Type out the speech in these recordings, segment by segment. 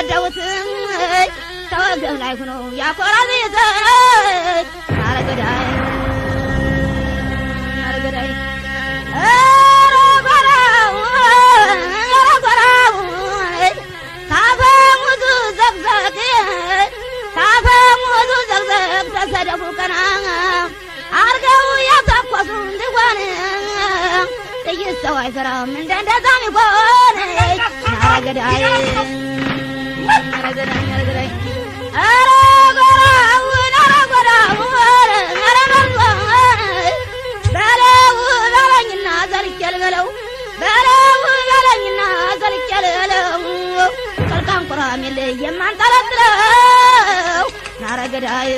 ዳውት ተወገብ ላይ ሆኖ ያኮራል አረገዳይ አረገዳይ ተሰደፉ ቀና አርገው ያተኮሱ እንዲሆን ጥይት ሰው አይፈራም እንደዛም ይሆን አረገዳይ አረገዳይ አረገዳይ በለኝና ዘልቄልበለው ቀልቃም ቁራም የለ የማንጠለጥለው ናረገዳይ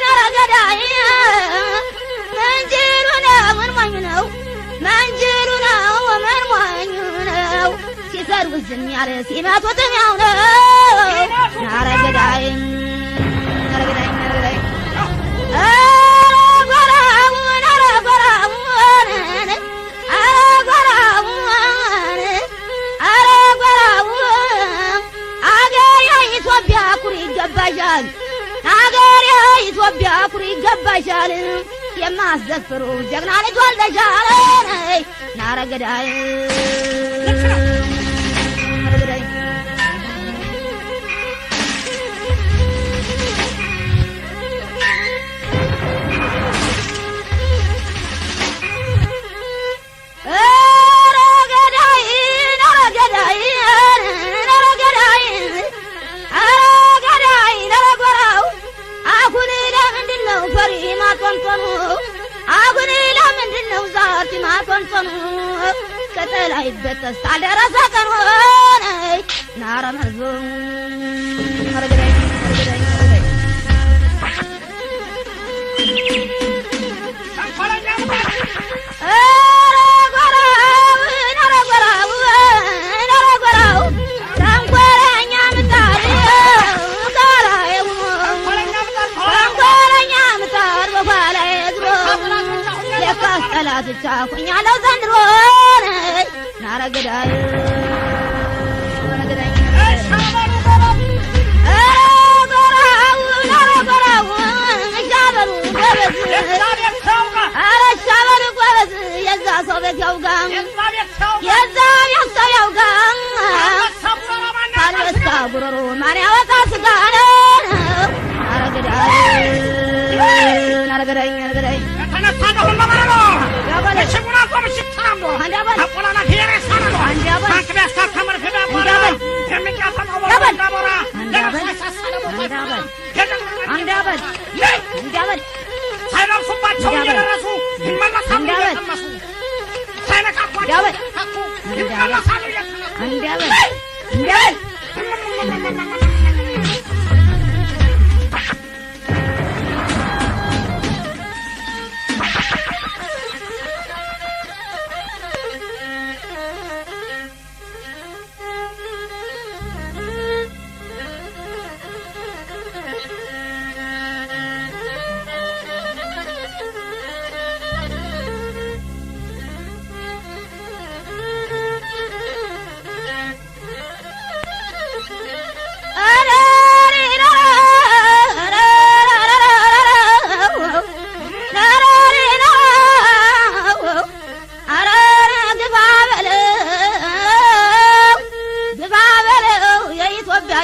ናረገዳይ መንጅሉ ነው መንሟኙ ነው መንጅሉ ነው መንሟኙ ነው ሲሰሩት ዝም ያለ ሲመቱትም ያው ነው ናረገዳይ ናረገዳይ ናረገዳይ ይገባሻል አገሬ ኢትዮጵያ ኩሪ ይገባሻል የማስደፍሩ ጀግና ልጅ ወልደሻል ናረገዳይ ናረገዳይ ከተላይ በተስ ታደረሰ ቀን ሆነ ናረመዞ አረገዳይ አረገዳይ አረገዳይ ጠላትቻ ሆኛለሁ ዘንድሮ ናረገዳይ ናረገዳይ ናረገራው ሻበሉ ጎበዝ ኧረ ሻበሉ ጎበዝ የዛ ሰው ቤት ያውጋ የዛ ቤት ሰው ያውጋ ካልበሳ ጉሮሮ ማን ያወጣ ስጋ ነው ናረገዳይ ናረገዳይ ናረገዳይ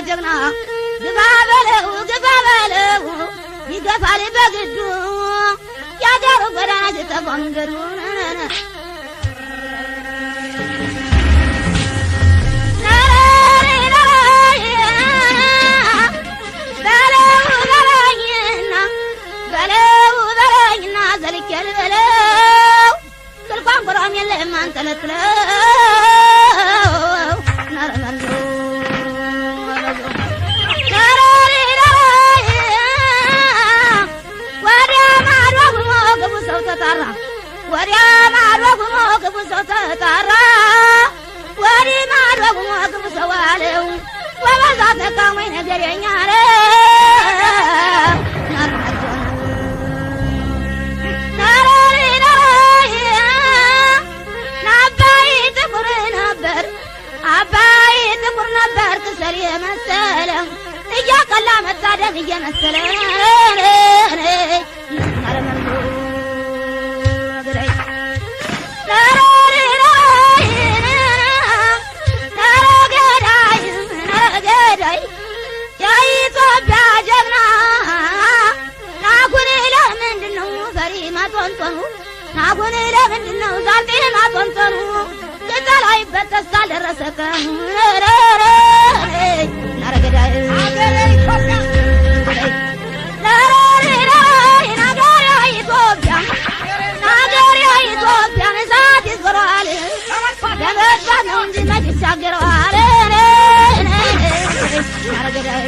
ጀግና ግባ በለው ይገፋል በግዱ ያገሩ ጎዳና ሲተጎንገዱ በለኝና ዘልቄል በለው ስልኳን ጎራም የለም አንጠለጥለው ናረመሎ ወዲያ ማዶ ጉሞ ግቡ ሰው ተጣራ ወዲ ማዶ ጉሞ ግቡ ሰው አለው ወበዛ ተካሞኝ ነገረኛ አለው ናባይ እየመሰለ እያቀላ መታደግ እየመሰለ የኢትዮጵያ ጀግና ናኩን ለምንድነው ፈሪ ማቶንቶኑ ናኩን ለምንድነው ዛልጤ ማቶንቶኑ ቅጠል አይበጠስ ካልደረሰከ ናረገዳይ ኢትዮጵያ እሳት ይዝራል ለመጥፋት ነው እንጂ መች ይሻገረዋል ናረገዳይ